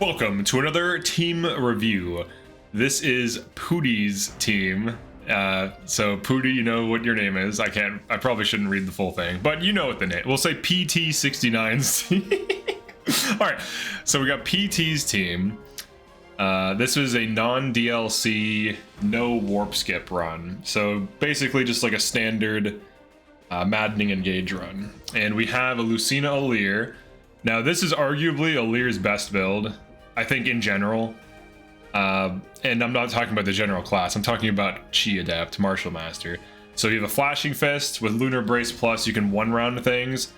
Welcome to another team review. This is Pootie's team. So Pootie, you know what your name is. I probably shouldn't read the full thing, but you know what the name. We'll say PT69's team. All right, so we got PT's team. This was a non-DLC, no warp skip run. So basically just like a standard maddening engage run. And we have a Lucina Alir. Now this is arguably Alir's best build, I think, in general. And I'm not talking about the general class, I'm talking about Chi Adept, Martial Master. So you have a Flashing Fist with Lunar Brace Plus, you can one round things,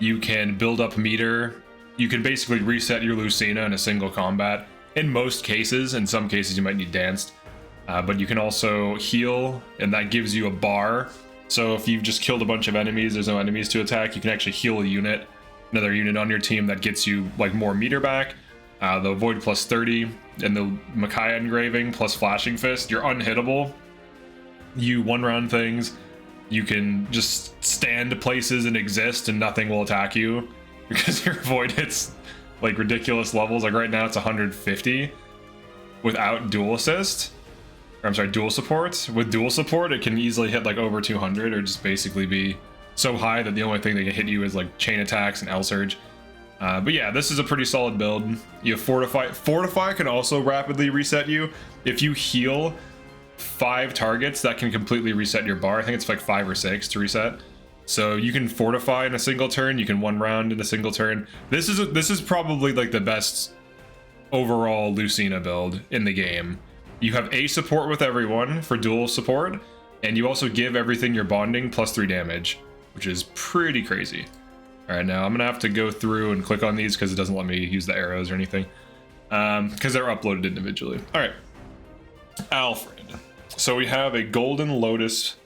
you can build up meter, you can basically reset your Lucina in a single combat. In most cases, in some cases you might need danced, but you can also heal, and that gives you a bar. So if you've just killed a bunch of enemies, there's no enemies to attack, you can actually heal a unit, another unit on your team that gets you like more meter back. The Void plus 30 and the Makai engraving plus Flashing Fist, you're unhittable. You one round things, you can just stand places and exist and nothing will attack you because your Void hits like ridiculous levels. Like right now it's 150 without dual assist, or I'm sorry, dual support. With dual support it can easily hit like over 200 or just basically be so high that the only thing that can hit you is like chain attacks and L surge. But yeah, this is a pretty solid build. You have Fortify. Fortify can also rapidly reset you. If you heal 5 targets, that can completely reset your bar. I think it's like 5 or 6 to reset. So you can Fortify in a single turn. You can one round in a single turn. This is probably like the best overall Lucina build in the game. You have a support with everyone for dual support, and you also give everything your bonding plus 3 damage, which is pretty crazy. All right, now I'm gonna have to go through and click on these because it doesn't let me use the arrows or anything, because they're uploaded individually. All right, Alfred. So we have a Golden Lotus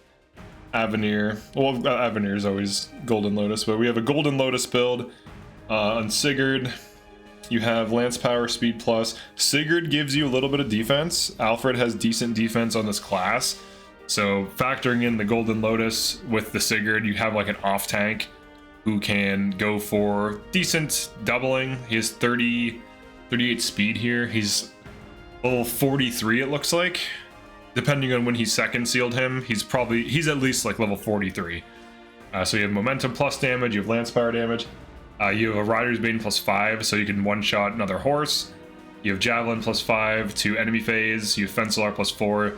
Avenir. Well, Avenir is always Golden Lotus, but we have a Golden Lotus build on Sigurd. You have Lance Power, Speed Plus. Sigurd gives you a little bit of defense. Alfred has decent defense on this class. So factoring in the Golden Lotus with the Sigurd, you have like an off tank who can go for decent doubling. He has 38 speed here. He's level 43 it looks like. Depending on when he second sealed him, he's at least like level 43. So you have momentum plus damage, you have lance power damage. You have a Rider's Bane plus 5, so you can one-shot another horse. You have Javelin plus 5 to enemy phase. You have Fencelar plus 4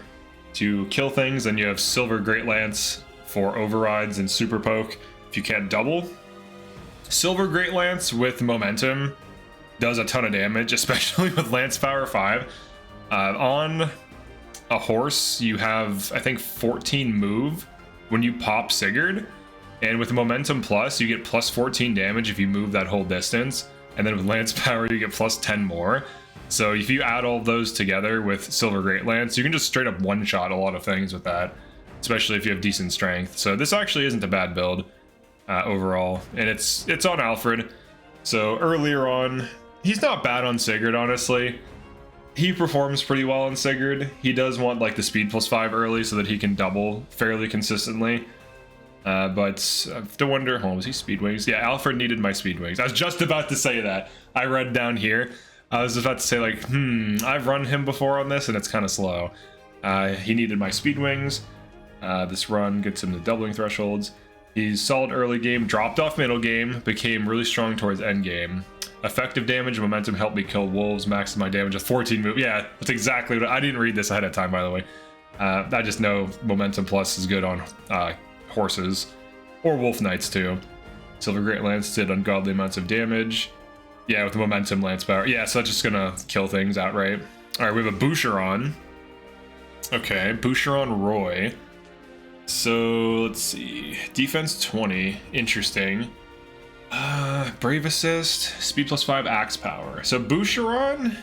to kill things. And you have Silver Great Lance for overrides and super poke if you can't double. Silver Great Lance with momentum does a ton of damage, especially with Lance Power 5. On a horse, you have, I think, 14 move when you pop Sigurd. And with Momentum Plus, you get plus 14 damage if you move that whole distance. And then with Lance Power, you get plus 10 more. So if you add all of those together with Silver Great Lance, you can just straight up one-shot a lot of things with that, especially if you have decent strength. So this actually isn't a bad build overall. And it's on Alfred. So earlier on, he's not bad on Sigurd, honestly. He performs pretty well on Sigurd. He does want like the speed plus 5 early so that he can double fairly consistently. But I have to wonder, was he Speed Wings? Yeah, Alfred needed my Speed Wings. I was just about to say that. I read down here. I was about to say like, I've run him before on this and it's kind of slow. He needed my Speed Wings. This run gets him to doubling thresholds. He's solid early game, dropped off middle game, became really strong towards end game. Effective damage, momentum helped me kill wolves, maximum my damage with 14 move. Yeah, that's exactly what I didn't read this ahead of time, by the way. I just know momentum plus is good on horses or wolf knights too. Silver Great Lance did ungodly amounts of damage. Yeah, with the momentum lance power. Yeah, so that's just gonna kill things outright. All right, we have a Boucheron. Okay, Boucheron Roy. So let's see, defense 20, interesting. Brave assist, speed plus 5, axe power. So Boucheron,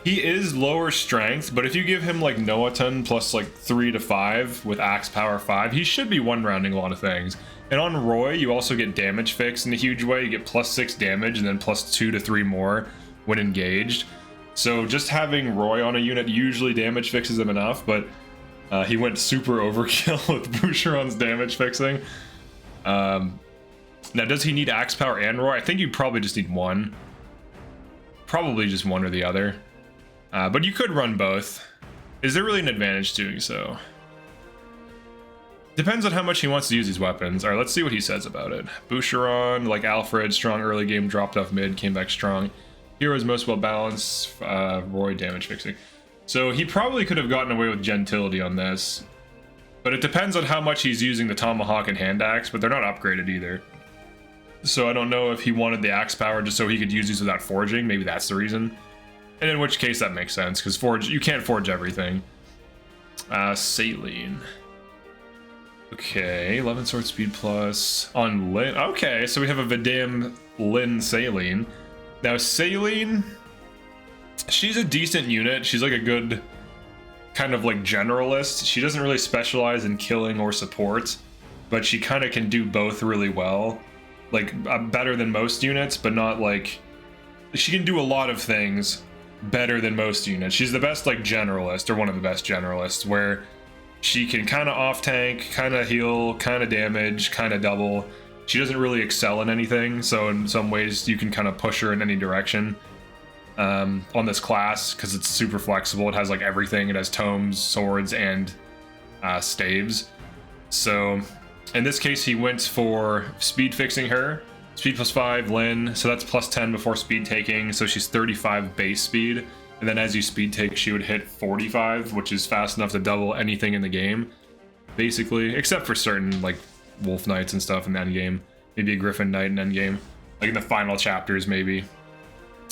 he is lower strength, but if you give him like Noatan plus like 3 to 5 with axe power 5, he should be one rounding a lot of things. And on Roy, you also get damage fix in a huge way. You get plus 6 damage and then plus 2 to 3 more when engaged. So just having Roy on a unit usually damage fixes him enough, but he went super overkill with Boucheron's damage fixing. Now, does he need axe power and Roy? I think you probably just need one. probably just one or the other. But you could run both. Is there really an advantage doing so? Depends on how much he wants to use these weapons. All right, let's see what he says about it. Boucheron, like Alfred, strong early game, dropped off mid, came back strong. Hero is most well balanced. Roy, damage fixing. So he probably could have gotten away with gentility on this, but it depends on how much he's using the tomahawk and hand axe, but they're not upgraded either. So I don't know if he wanted the axe power just so he could use these without forging. Maybe that's the reason. And in which case that makes sense, because you can't forge everything. Saline. Okay, 11 sword speed plus on Lin. Okay, so we have a Vidam Lin Saline. Now Saline, she's a decent unit. She's like a good kind of like generalist. She doesn't really specialize in killing or support, but she kind of can do both really well. Like better than most units, but not like, she can do a lot of things better than most units. She's the best like generalist, or one of the best generalists, where she can kind of off tank, kind of heal, kind of damage, kind of double. She doesn't really excel in anything, so in some ways you can kind of push her in any direction on this class, because it's super flexible. It has like everything. It has tomes, swords, and staves. So in this case he went for speed fixing her. Speed plus 5, Lin, so that's plus 10 before speed taking, so she's 35 base speed. And then as you speed take, she would hit 45, which is fast enough to double anything in the game, basically, except for certain like Wolf Knights and stuff in the endgame. Maybe a Griffin Knight in endgame, like in the final chapters, maybe.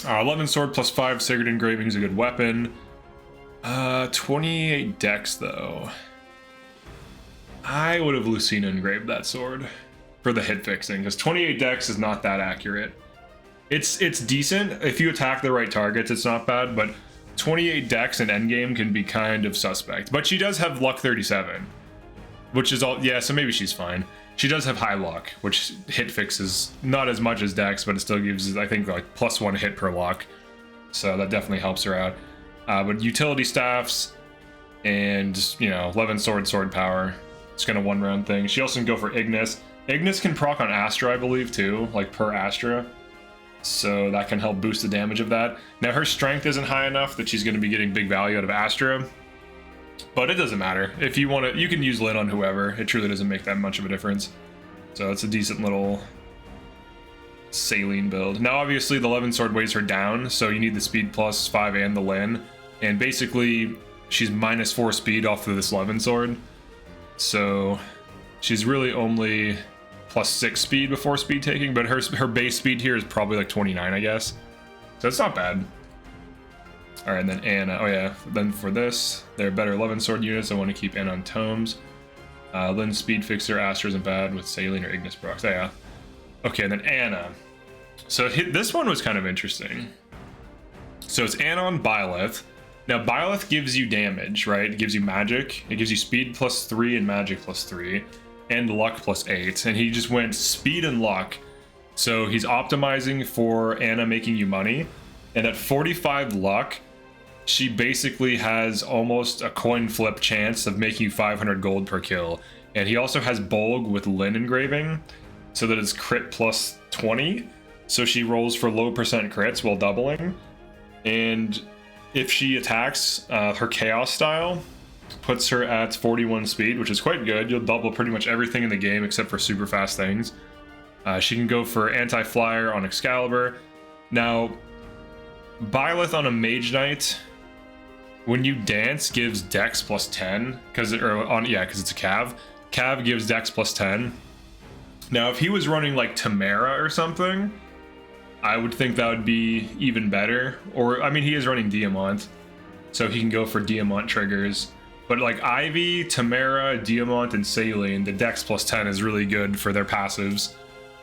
11 sword plus 5 Sigurd engraving is a good weapon. 28 dex though. I would have Lucina engraved that sword for the hit fixing, because 28 dex is not that accurate. It's decent if you attack the right targets. It's not bad, but 28 dex in endgame can be kind of suspect. But she does have luck 37, which is all. Yeah, so maybe she's fine. She does have high luck, which hit fixes not as much as dex, but it still gives, I think, like +1 hit per luck. So that definitely helps her out. But utility staffs and 11 sword power. It's gonna one round thing. She also can go for Ignis. Ignis can proc on Astra, I believe, too, like per Astra. So that can help boost the damage of that. Now her strength isn't high enough that she's going to be getting big value out of Astra, but it doesn't matter. If you want to, you can use Lin on whoever. It truly doesn't make that much of a difference. So it's a decent little saline build. Now obviously the 11 sword weighs her down, so you need the speed plus 5 and the Lin, and basically she's -4 speed off of this 11 sword, so she's really only +6 speed before speed taking, but her base speed here is probably like 29, I guess. So it's not bad. All right, and then Anna. Oh yeah, then for this, they're better 11 sword units. I want to keep Anna on tomes. Lin speed fixer, Astra isn't bad with Saline or Ignis procs. Oh, yeah. Okay, and then Anna. So this one was kind of interesting. So it's Anna on Byleth. Now Byleth gives you damage, right? It gives you magic. It gives you speed +3 and magic +3. And luck +8, and he just went speed and luck. So he's optimizing for Anna making you money, and at 45 luck, she basically has almost a coin flip chance of making you 500 gold per kill. And he also has Bolg with Lin engraving, so that it's crit +20, so she rolls for low percent crits while doubling. And if she attacks her chaos style, puts her at 41 speed, which is quite good. You'll double pretty much everything in the game except for super fast things. She can go for anti-flyer on Excalibur. Now, Byleth on a Mage Knight, when you dance, gives Dex +10, because it's a Cav. Cav gives Dex +10. Now, if he was running like Tamara or something, I would think that would be even better. Or, I mean, he is running Diamont, so he can go for Diamont triggers. But like Ivy, Tamara, Diamont, and Saline, the Dex +10 is really good for their passives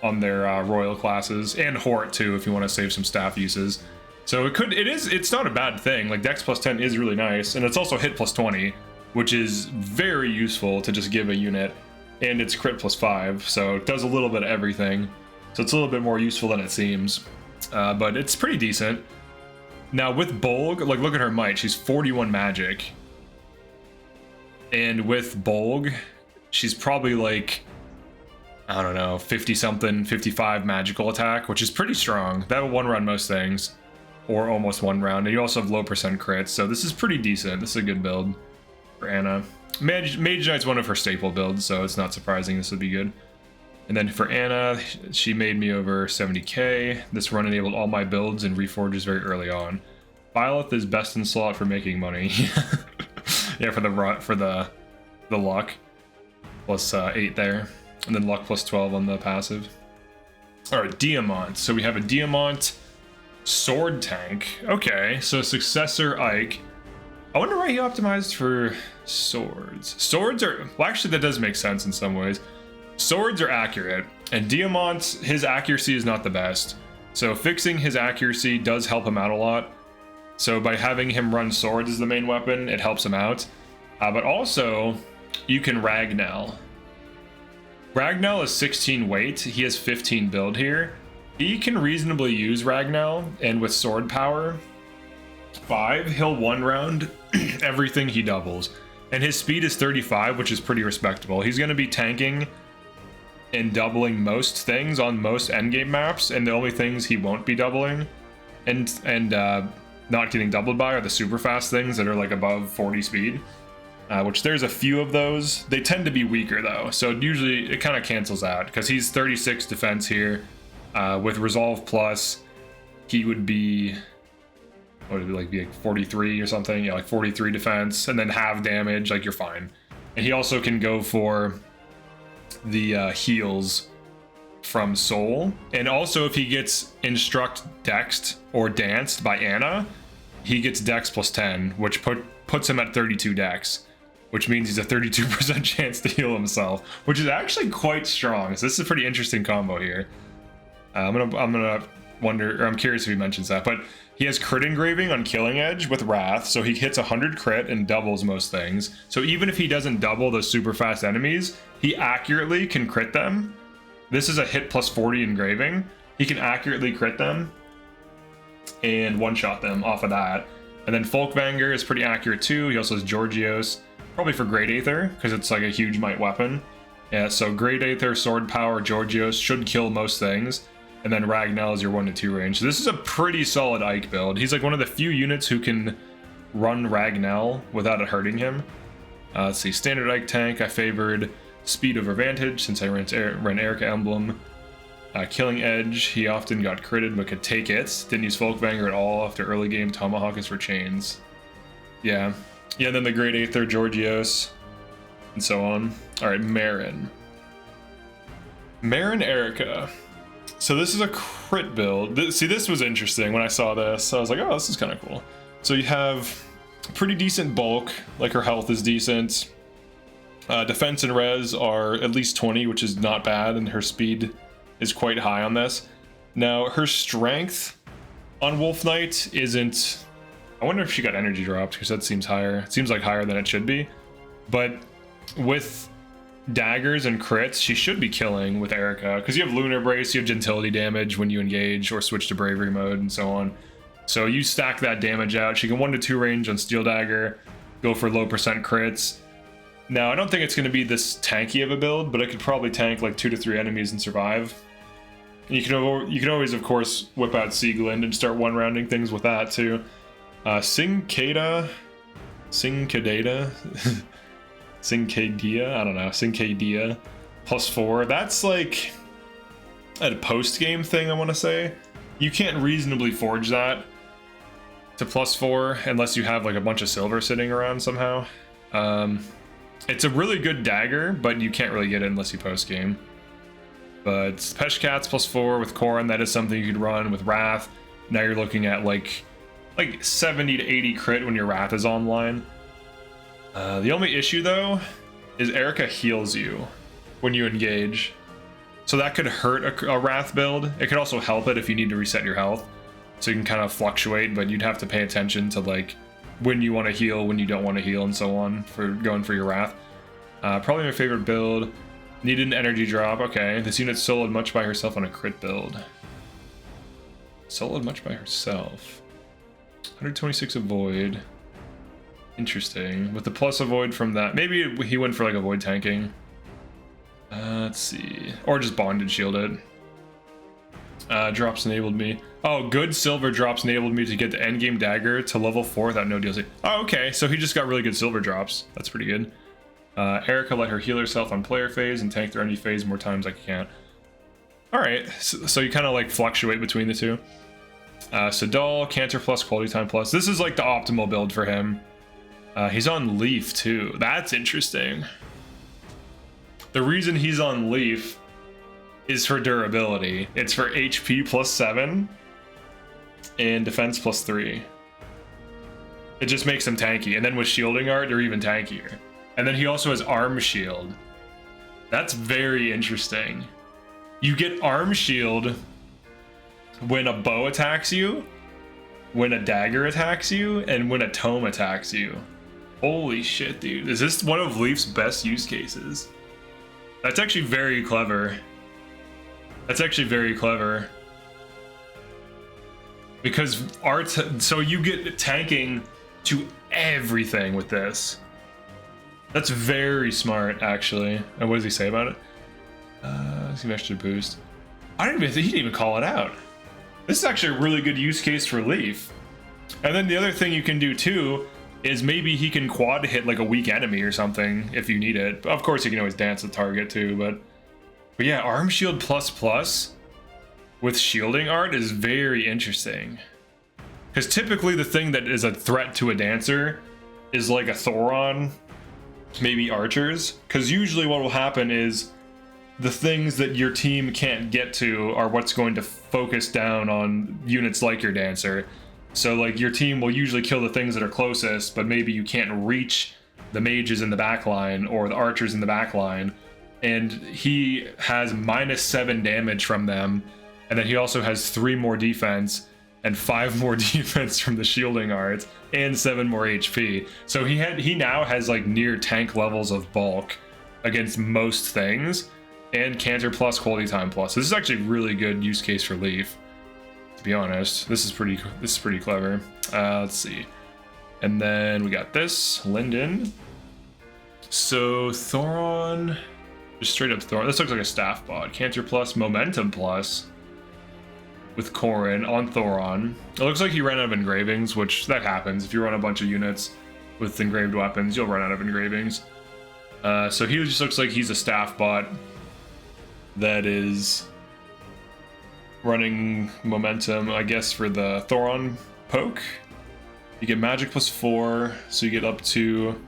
on their royal classes, and Hort too, if you want to save some staff uses. So it's not a bad thing. Like Dex +10 is really nice, and it's also hit +20, which is very useful to just give a unit, and it's crit +5, so it does a little bit of everything. So it's a little bit more useful than it seems, but it's pretty decent. Now with Bolg, like look at her might, she's 41 magic. And with Bolg, she's probably like, I don't know, 50 something, 55 magical attack, which is pretty strong. That will one run most things. or almost 1 round. And you also have low percent crits, so this is pretty decent. This is a good build for Anna. Mage Knight's one of her staple builds, so it's not surprising this would be good. And then for Anna, she made me over 70k. This run enabled all my builds and reforges very early on. Violet is best in slot for making money. Yeah, for the luck. Plus 8 there. And then luck plus 12 on the passive. Alright, Diamont. So we have a Diamont sword tank. Okay, so successor Ike. I wonder why he optimized for swords. Swords are... Well, actually, that does make sense in some ways. Swords are accurate, and Diamont, his accuracy is not the best. So fixing his accuracy does help him out a lot. So by having him run swords as the main weapon, it helps him out. But also, you can Ragnell. Ragnell is 16 weight. He has 15 build here. He can reasonably use Ragnell, and with sword power 5, he'll 1 round everything he doubles. And his speed is 35, which is pretty respectable. He's going to be tanking and doubling most things on most endgame maps, and the only things he won't be doubling and not getting doubled by are the super fast things that are like above 40 speed, which there's a few of those. They tend to be weaker though, so usually it kind of cancels out because he's 36 defense here. With Resolve Plus, he would be, what would it be like 43 or something? Yeah, like 43 defense, and then half damage, like you're fine. And he also can go for the heals from Soul. And also if he gets Instruct Dexed or Danced by Anna, he gets Dex plus 10, which puts him at 32 Dex, which means he's a 32% chance to heal himself, which is actually quite strong. So this is a pretty interesting combo here. I'm gonna wonder, or I'm curious if he mentions that, but he has crit engraving on Killing Edge with Wrath, so he hits 100 crit and doubles most things. So even if he doesn't double those super fast enemies, he accurately can crit them. This is a hit plus 40 engraving. He can accurately crit them and one-shot them off of that. And then Folkvanger is pretty accurate too. He also has Georgios, probably for Great Aether, because it's like a huge might weapon. Yeah, so Great Aether, Sword Power, Georgios should kill most things. And then Ragnell is your 1 to 2 range. So this is a pretty solid Ike build. He's like one of the few units who can run Ragnell without it hurting him. Let's see, standard Ike tank, I favored speed over Vantage since I ran Erica Emblem. Killing Edge, he often got critted but could take it. Didn't use Folkvanger at all after early game. Tomahawk is for chains. Yeah, and then the Great Aether, Georgios, and so on. Alright, Marin Erica. So this is a crit build. See, this was interesting when I saw this. I was like, oh, this is kind of cool. So you have pretty decent bulk, like her health is decent. Defense and res are at least 20, which is not bad, and her speed is quite high on this. Now, her strength on Wolf Knight isn't... I wonder if she got energy dropped, because that seems higher. It seems like higher than it should be. But with daggers and crits, she should be killing with Erica, because you have Lunar Brace, you have Gentility damage when you engage or switch to Bravery mode and so on. So you stack that damage out. She can 1 to 2 range on Steel Dagger, go for low percent crits. Now, I don't think it's going to be this tanky of a build, but it could probably tank like 2 to 3 enemies and survive. And you can always, of course, whip out Sieglind and start one-rounding things with that too. Cincada, I don't know, Cincada, +4. That's like a post-game thing, I want to say. You can't reasonably forge that to +4 unless you have like a bunch of silver sitting around somehow. It's a really good dagger, but you can't really get it unless you post-game. But Peshkat's +4 with Korn, that is something you could run with Wrath. Now you're looking at like 70 to 80 crit when your Wrath is online. The only issue though is Erica heals you when you engage, so that could hurt a Wrath build. It could also help it if you need to reset your health, so you can kind of fluctuate, but you'd have to pay attention to like when you want to heal, when you don't want to heal, and so on for going for your Wrath. Probably my favorite build. Needed an energy drop. Okay, this unit soloed much by herself on a crit build. Soloed much by herself. 126 avoid. Interesting. With the plus avoid from that, maybe he went for like avoid tanking. Let's see, or just bondage shielded. Drops enabled me. Oh, good silver drops enabled me to get the endgame dagger to level 4 without no DLC. Oh, okay, so he just got really good silver drops. That's pretty good. Erica let her heal herself on player phase and tank their enemy phase more times like you can. Alright, so you kind of like fluctuate between the two. Sadal, Canter plus, Quality Time plus. This is like the optimal build for him. He's on Leif too. That's interesting. The reason he's on Leif is for durability. It's for HP plus 7 and defense plus 3. It just makes him tanky. And then with shielding art, they're even tankier. And then he also has arm shield. That's very interesting. You get arm shield when a bow attacks you, when a dagger attacks you, and when a tome attacks you. Holy shit, dude. Is this one of Leif's best use cases? That's actually very clever. That's actually very clever. Because art, so you get tanking to everything with this. That's very smart, actually. And what does he say about it? Let's give extra boost. I didn't even think he didn't even call it out. This is actually a really good use case for Leif. And then the other thing you can do too is maybe he can quad hit like a weak enemy or something if you need it. Of course, you can always dance the target too, but yeah, arm shield plus plus with shielding art is very interesting. Because typically the thing that is a threat to a dancer is like a Thoron, maybe archers. Because usually what will happen is the things that your team can't get to are what's going to focus down on units like your dancer. So like your team will usually kill the things that are closest, but maybe you can't reach the mages in the back line or the archers in the back line. And he has -7 damage from them. And then he also has 3 more defense and 5 more defense from the shielding art and 7 more HP. So he now has like near tank levels of bulk against most things, and Canter plus, Quality Time plus. This is actually a really good use case for Leif, to be honest. This is pretty clever. Let's see. And then we got this, Linden. So Thoron, just straight up Thoron. This looks like a staff bot. Canter plus, Momentum plus with Corrin on Thoron. It looks like he ran out of engravings, which that happens. If you run a bunch of units with engraved weapons, you'll run out of engravings. So he just looks like he's a staff bot that is running momentum, I guess, for the Thoron poke. You get magic plus 4, so you get up to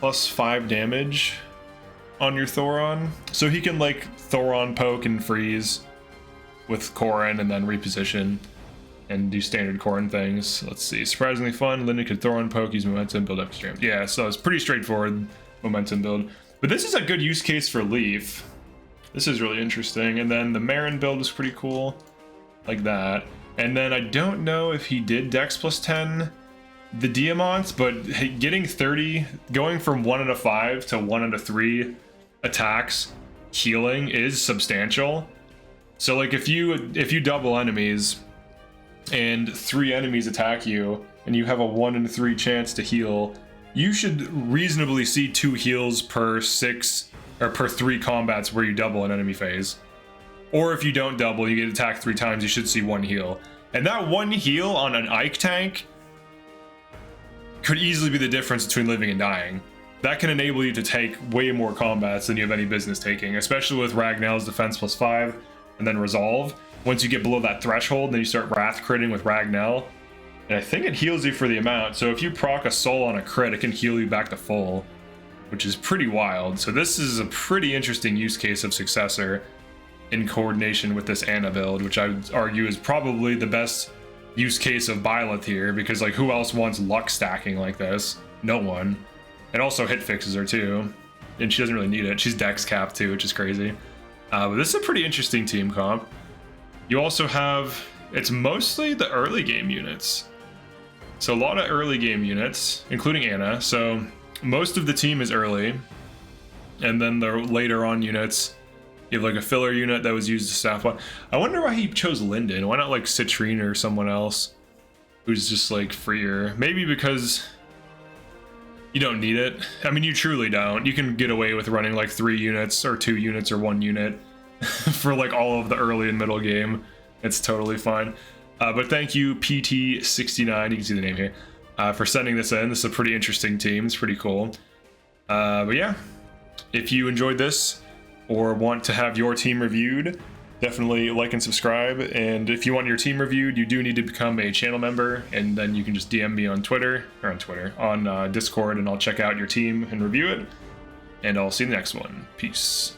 plus 5 damage on your Thoron. So he can like Thoron poke and freeze with Corrin and then reposition and do standard Corrin things. Let's see, surprisingly fun. Linden could Thoron poke, use momentum, build up stream. Yeah, so it's pretty straightforward momentum build. But this is a good use case for Leif. This is really interesting. And then the Marin build was pretty cool, like that. And then I don't know if he did Dex plus 10 the Diamonts, but getting 30, going from 1 out of 5 to 1 out of 3 attacks healing is substantial. So like if you double enemies and 3 enemies attack you and you have a 1 in 3 chance to heal, you should reasonably see 2 heals per 6 or per 3 combats where you double an enemy phase. Or if you don't double, you get attacked 3 times, you should see 1 heal. And that 1 heal on an Ike tank could easily be the difference between living and dying. That can enable you to take way more combats than you have any business taking, especially with Ragnell's defense plus 5 and then resolve. Once you get below that threshold, then you start wrath critting with Ragnell. And I think it heals you for the amount. So if you proc a soul on a crit, it can heal you back to full, which is pretty wild. So this is a pretty interesting use case of Successor in coordination with this Anna build, which I would argue is probably the best use case of Byleth here, because like who else wants luck stacking like this? No one. And also hit fixes her too, and she doesn't really need it. She's dex capped too, which is crazy. But this is a pretty interesting team comp. You also have, it's mostly the early game units. So a lot of early game units, including Anna. So most of the team is early, and then the later on units, you have like a filler unit that was used to staff one. I wonder why he chose Linden. Why not like Citrine or someone else who's just like freer? Maybe because you don't need it. I mean, you truly don't. You can get away with running like 3 units or 2 units or 1 unit for like all of the early and middle game It's totally fine. But thank you, PT69, you can see the name here, for sending this in. This is a pretty interesting team. It's pretty cool. But yeah, if you enjoyed this or want to have your team reviewed, definitely like and subscribe. And if you want your team reviewed, you do need to become a channel member, and then you can just DM me on on Discord, and I'll check out your team and review it. And I'll see you in the next one. Peace.